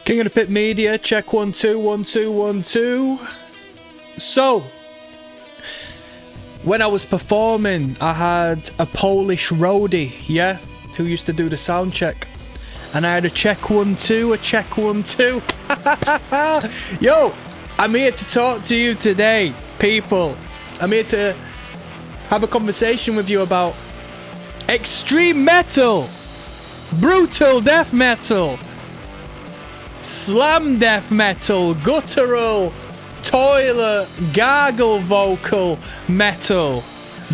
King of the Pit Media, check 1 2 1 2 1 2. So, when I was performing, I had a Polish roadie, yeah, who used to do the sound check. And I had a check 1 2, a check 1 2. Yo, I'm here to talk to you today, people. I'm here to have a conversation with you about extreme metal, brutal death metal, slam death metal, guttural, toilet, gargle vocal metal,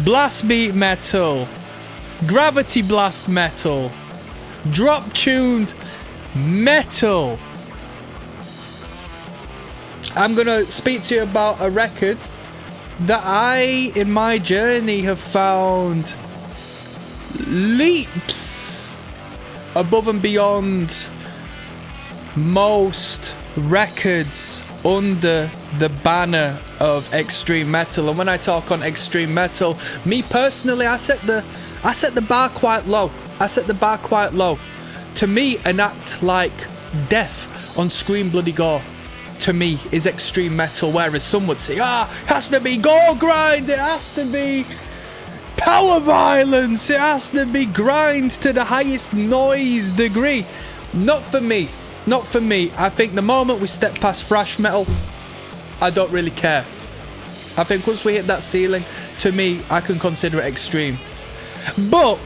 blast beat metal, gravity blast metal, drop tuned metal. I'm gonna speak to you about a record that I, in my journey, have found leaps above and beyond most records under the banner of extreme metal. And when I talk on extreme metal, me personally, I set the bar quite low. I set the bar quite low. To me, an act like Death on Scream Bloody Gore, to me, is extreme metal, whereas some would say, it has to be gore grind, it has to be power violence, it has to be grind to the highest noise degree. Not for me. Not for me. I think the moment we step past thrash metal, I don't really care. I think once we hit that ceiling, to me, I can consider it extreme. But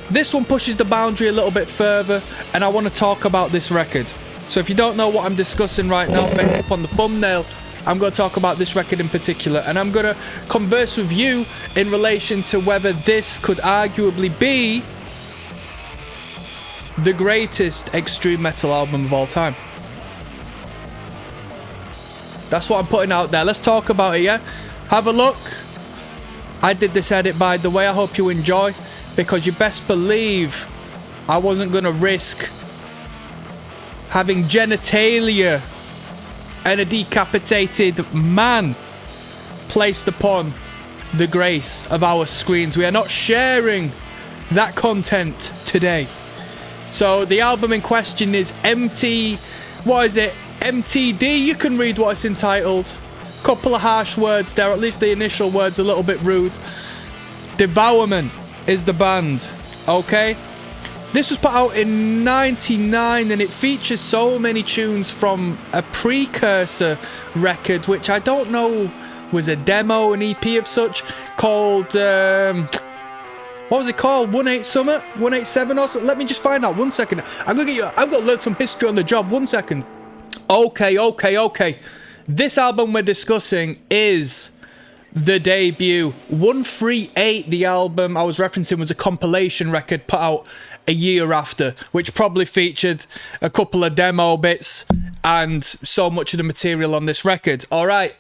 this one pushes the boundary a little bit further, and I want to talk about this record. So if you don't know what I'm discussing right now, based upon the thumbnail, I'm going to talk about this record in particular, and I'm going to converse with you in relation to whether this could arguably be the greatest extreme metal album of all time. That's what I'm putting out there. Let's talk about it, yeah? Have a look. I did this edit, by the way. I hope you enjoy, because you best believe I wasn't going to risk having genitalia and a decapitated man placed upon the grace of our screens. We are not sharing that content today. So the album in question is MTD. You can read what it's entitled. Couple of harsh words there, at least the initial words a little bit rude. Devourment is the band, okay? This was put out in '99, and it features so many tunes from a precursor record, which I don't know was a demo, an EP of such, called what was it called? 18 Summit? 187 or something? Let me just find out. 1 second. I'm gonna learn some history on the job. 1 second. Okay. This album we're discussing is the debut. 138, the album I was referencing, was a compilation record put out a year after, which probably featured a couple of demo bits and so much of the material on this record. Alright.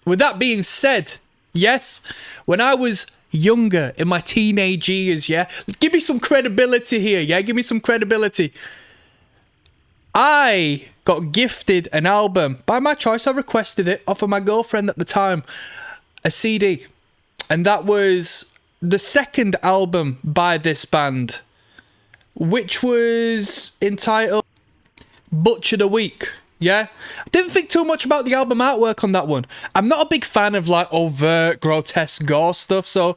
With that being said, yes, when I was younger, in my teenage years, yeah, give me some credibility here, yeah, give me some credibility. I got gifted an album by my choice. I requested it off of my girlfriend at the time, a CD, and that was the second album by this band, which was entitled Butcher the Week. Yeah, I didn't think too much about the album artwork on that one. I'm not a big fan of like overt, grotesque gore stuff, so,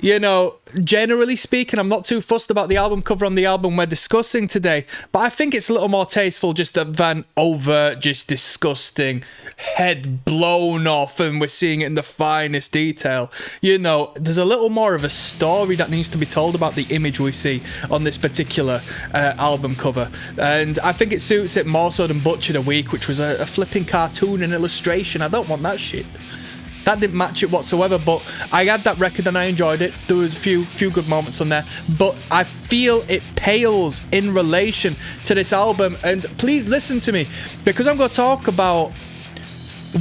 you know, generally speaking, I'm not too fussed about the album cover on the album we're discussing today, but I think it's a little more tasteful just than overt, just disgusting, head blown off, and we're seeing it in the finest detail. You know, there's a little more of a story that needs to be told about the image we see on this particular album cover, and I think it suits it more so than Butcher the Week, which was a flipping cartoon and illustration. I don't want that shit. That didn't match it whatsoever, but I had that record and I enjoyed it. There was a few good moments on there, but I feel it pales in relation to this album. And please listen to me, because I'm going to talk about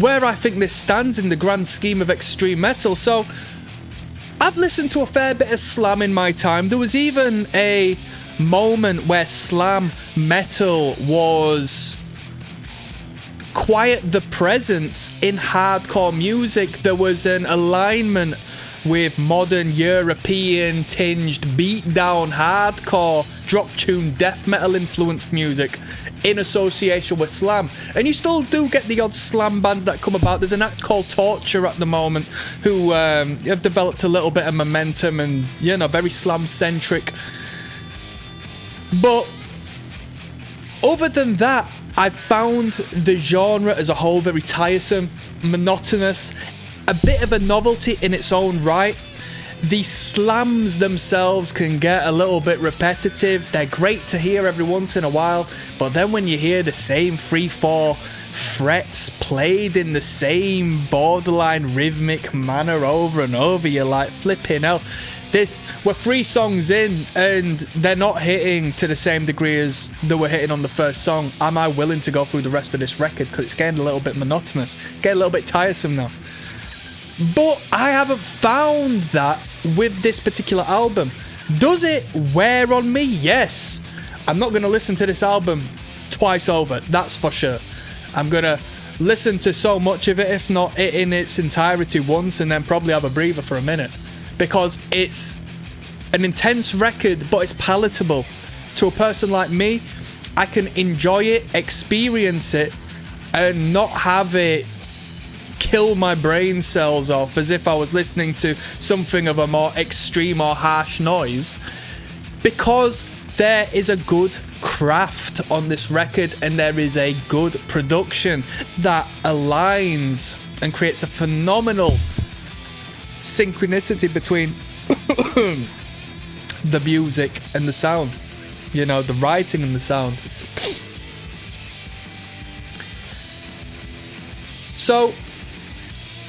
where I think this stands in the grand scheme of extreme metal. So I've listened to a fair bit of slam in my time. There was even a moment where slam metal was quite the presence in hardcore music. There was an alignment with modern European tinged beatdown hardcore drop tune death metal influenced music in association with slam. And you still do get the odd slam bands that come about. There's an act called Torture at the moment who have developed a little bit of momentum and, you know, very slam centric. But other than that, I found the genre as a whole very tiresome, monotonous, a bit of a novelty in its own right. The slams themselves can get a little bit repetitive. They're great to hear every once in a while, but then when you hear the same 3-4 frets played in the same borderline rhythmic manner over and over, you're like, flipping hell. We're 3 songs in and they're not hitting to the same degree as they were hitting on the first song. Am I willing to go through the rest of this record? Because it's getting a little bit monotonous. It's getting a little bit tiresome now. But I haven't found that with this particular album. Does it wear on me? Yes. I'm not going to listen to this album twice over, that's for sure. I'm going to listen to so much of it, if not it in its entirety once, and then probably have a breather for a minute. Because it's an intense record, but it's palatable. To a person like me, I can enjoy it, experience it, and not have it kill my brain cells off as if I was listening to something of a more extreme or harsh noise. Because there is a good craft on this record and there is a good production that aligns and creates a phenomenal synchronicity between the music and the sound, you know, the writing and the sound. So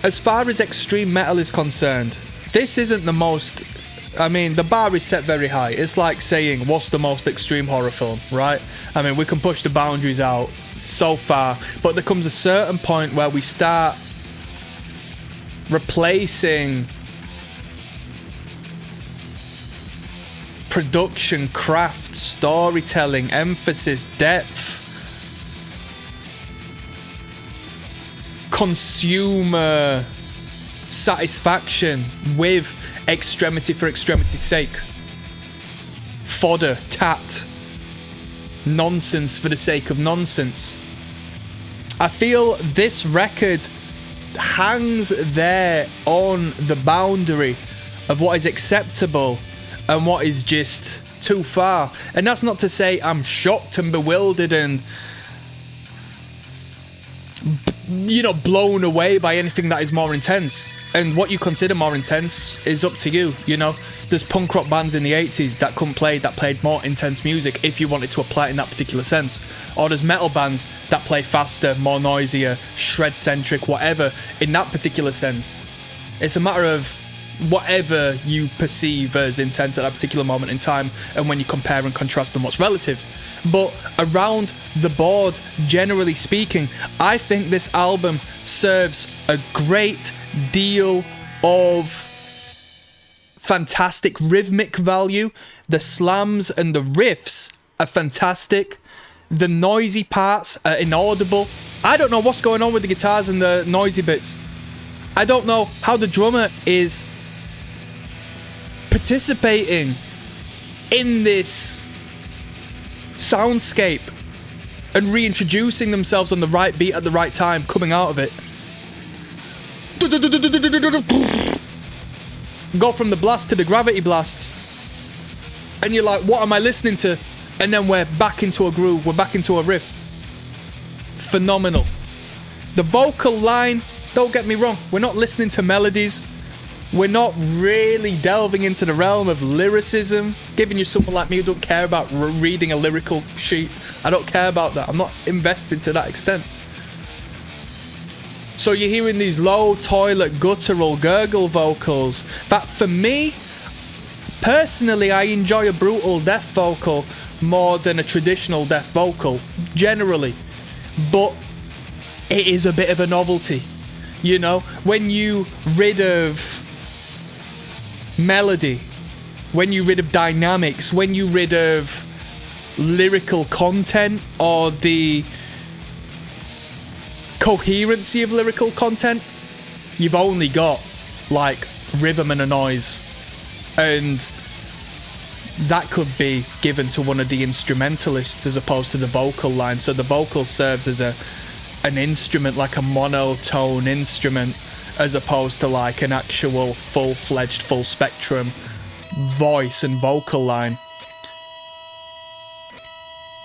as far as extreme metal is concerned, this isn't the most, I mean, the bar is set very high. It's like saying what's the most extreme horror film, right? I mean, we can push the boundaries out so far, but there comes a certain point where we start replacing production, craft, storytelling, emphasis, depth, consumer satisfaction with extremity for extremity's sake. Fodder, tat, nonsense for the sake of nonsense. I feel this record hangs there on the boundary of what is acceptable and what is just too far. And that's not to say I'm shocked and bewildered and, you know, blown away by anything that is more intense. And what you consider more intense is up to you, you know. There's punk rock bands in the 80s that played more intense music if you wanted to apply it in that particular sense. Or there's metal bands that play faster, more noisier, shred-centric, whatever, in that particular sense. It's a matter of whatever you perceive as intense at that particular moment in time, and when you compare and contrast them, what's relative. But around the board, generally speaking, I think this album serves a great deal of fantastic rhythmic value. The slams and the riffs are fantastic. The noisy parts are inaudible. I don't know what's going on with the guitars and the noisy bits. I don't know how the drummer is participating in this soundscape and reintroducing themselves on the right beat at the right time, coming out of it. Go from the blast to the gravity blasts, and you're like, what am I listening to? And then we're back into a groove, we're back into a riff. Phenomenal. The vocal line, don't get me wrong, we're not listening to melodies, we're not really delving into the realm of lyricism, giving you someone like me who don't care about reading a lyrical sheet. I don't care about that, I'm not invested to that extent. So you're hearing these low, toilet, guttural, gurgle vocals that, for me, personally, I enjoy a brutal death vocal more than a traditional death vocal, generally. But it is a bit of a novelty, you know? When you rid of melody, when you rid of dynamics, when you rid of lyrical content or the coherency of lyrical content, you've only got like rhythm and a noise. And that could be given to one of the instrumentalists as opposed to the vocal line. So the vocal serves as an instrument, like a monotone instrument, as opposed to like an actual full-fledged, full-spectrum voice and vocal line.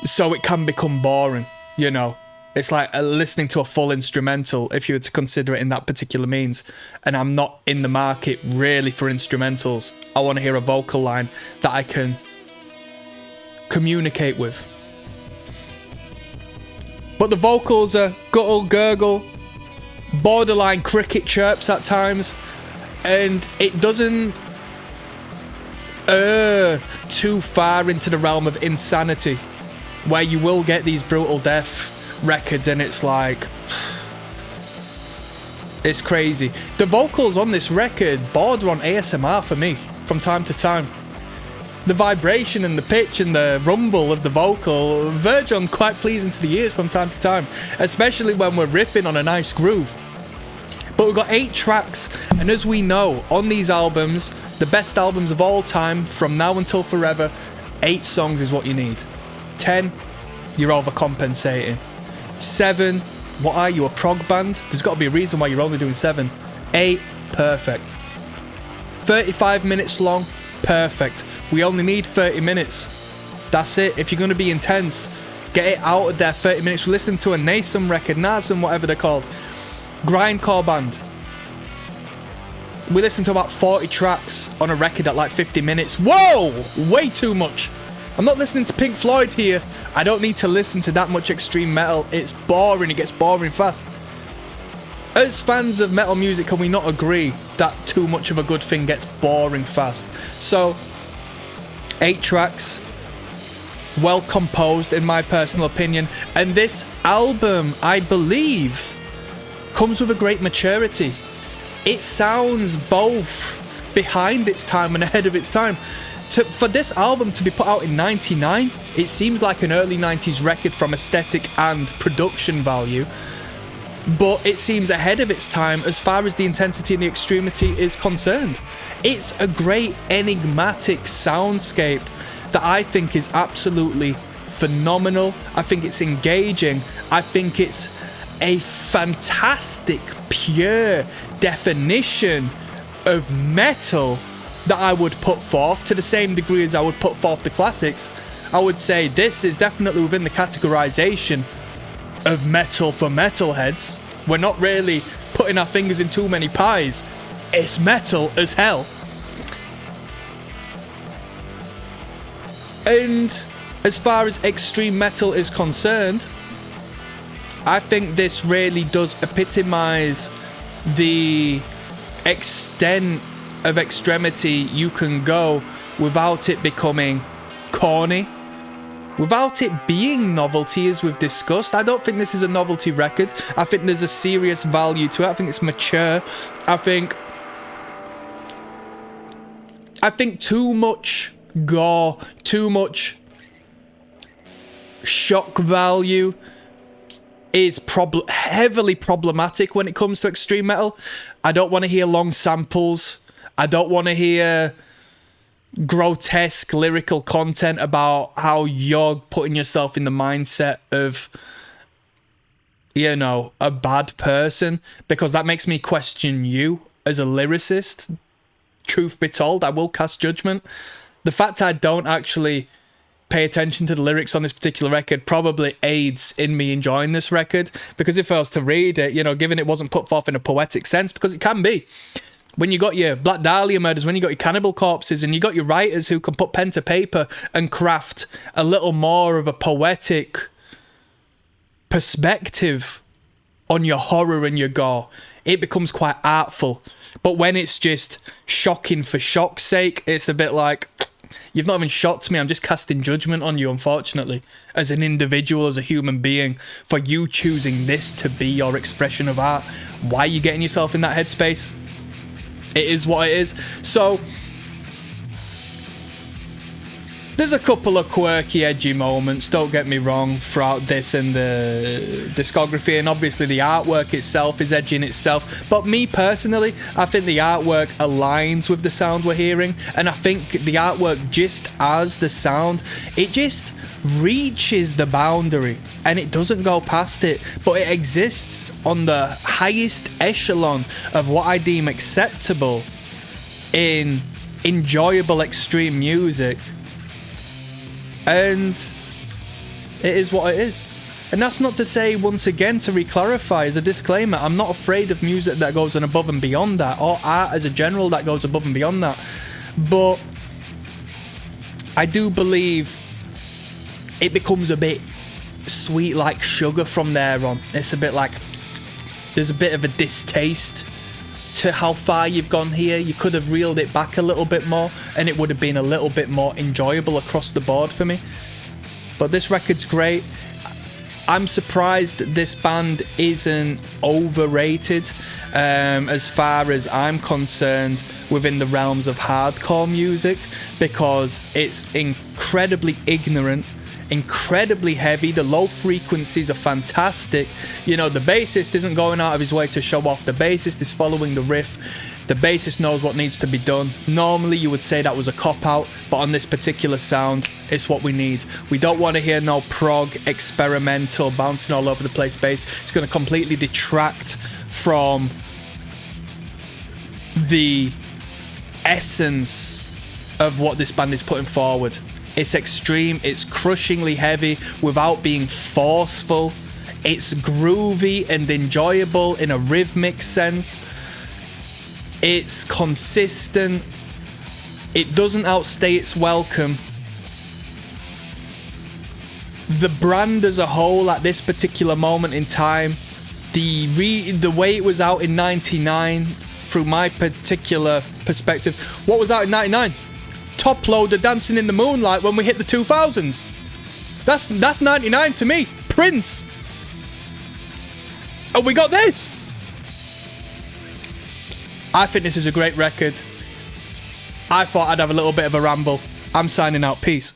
So it can become boring, you know. It's like listening to a full instrumental, if you were to consider it in that particular means. And I'm not in the market really for instrumentals. I want to hear a vocal line that I can communicate with. But the vocals are guttle, gurgle, borderline cricket chirps at times. And it doesn't err too far into the realm of insanity, where you will get these Brutal Death records and it's like, it's crazy. The vocals on this record border on ASMR for me from time to time. The vibration and the pitch and the rumble of the vocal verge on quite pleasing to the ears from time to time, especially when we're riffing on a nice groove. But we've got 8 tracks, and as we know, on these albums, the best albums of all time, from now until forever, 8 songs is what you need. 10, you're overcompensating. 7, what are you, a prog band? There's got to be a reason why you're only doing 7. 8, perfect. 35 minutes long, perfect. We only need 30 minutes. That's it. If you're going to be intense, get it out of there. 30 minutes. We listen to a Nasum record, Nasum, whatever they're called. Grindcore band. We listen to about 40 tracks on a record at like 50 minutes. Whoa! Way too much. I'm not listening to Pink Floyd here. I don't need to listen to that much extreme metal. It's boring. It gets boring fast. As fans of metal music, can we not agree that too much of a good thing gets boring fast? So, 8 tracks. Well composed, in my personal opinion. And this album, I believe, comes with a great maturity. It sounds both behind its time and ahead of its time. For this album to be put out in 99, it seems like an early 90s record from aesthetic and production value, but it seems ahead of its time as far as the intensity and the extremity is concerned. It's a great enigmatic soundscape that I think is absolutely phenomenal. I think it's engaging. I think it's a fantastic, pure definition of metal that I would put forth to the same degree as I would put forth the classics. I would say this is definitely within the categorization of metal for metalheads. We're not really putting our fingers in too many pies. It's metal as hell. And as far as extreme metal is concerned, I think this really does epitomize the extent of extremity you can go without it becoming corny, without it being novelty, as we've discussed. I don't think this is a novelty record. I think there's a serious value to it. I think it's mature. I think too much gore, too much shock value is heavily problematic when it comes to extreme metal. I don't want to hear long samples. I don't want to hear grotesque lyrical content about how you're putting yourself in the mindset of, you know, a bad person, because that makes me question you as a lyricist. Truth be told, I will cast judgment. The fact I don't actually pay attention to the lyrics on this particular record probably aids in me enjoying this record, because if I was to read it, you know, given it wasn't put forth in a poetic sense, because it can be, when you got your Black Dahlia murders, when you got your Cannibal Corpses, and you got your writers who can put pen to paper and craft a little more of a poetic perspective on your horror and your gore, it becomes quite artful. But when it's just shocking for shock's sake, it's a bit like, you've not even shocked me, I'm just casting judgment on you, unfortunately, as an individual, as a human being, for you choosing this to be your expression of art. Why are you getting yourself in that headspace? It is what it is. So, There's a couple of quirky, edgy moments, don't get me wrong, throughout this and the discography, and obviously the artwork itself is edgy in itself. But me personally, I think the artwork aligns with the sound we're hearing, and I think the artwork, just as the sound, it just reaches the boundary and it doesn't go past it, but it exists on the highest echelon of what I deem acceptable in enjoyable extreme music. And it is what it is. And that's not to say, once again, to re-clarify as a disclaimer, I'm not afraid of music that goes on above and beyond that, or art as a general that goes above and beyond that. But I do believe it becomes a bit sweet like sugar from there on. It's a bit like, there's a bit of a distaste to how far you've gone here. You could have reeled it back a little bit more and it would have been a little bit more enjoyable across the board for me. But this record's great. I'm surprised that this band isn't overrated as far as I'm concerned within the realms of hardcore music, because it's incredibly ignorant, incredibly heavy. The low frequencies are fantastic. You know, the bassist isn't going out of his way to show off. The bassist is following the riff. The bassist knows what needs to be done. Normally you would say that was a cop-out, but on this particular sound, it's what we need. We don't want to hear no prog, experimental, bouncing all over the place bass. It's going to completely detract from the essence of what this band is putting forward. It's extreme, it's crushingly heavy without being forceful. It's groovy and enjoyable in a rhythmic sense. It's consistent. It doesn't outstay its welcome. The brand as a whole at this particular moment in time, the way it was out in 99, through my particular perspective, what was out in 99? Top Loader, Dancing in the Moonlight when we hit the 2000s. That's 99 to me. Prince. And we got this. I think this is a great record. I thought I'd have a little bit of a ramble. I'm signing out. Peace.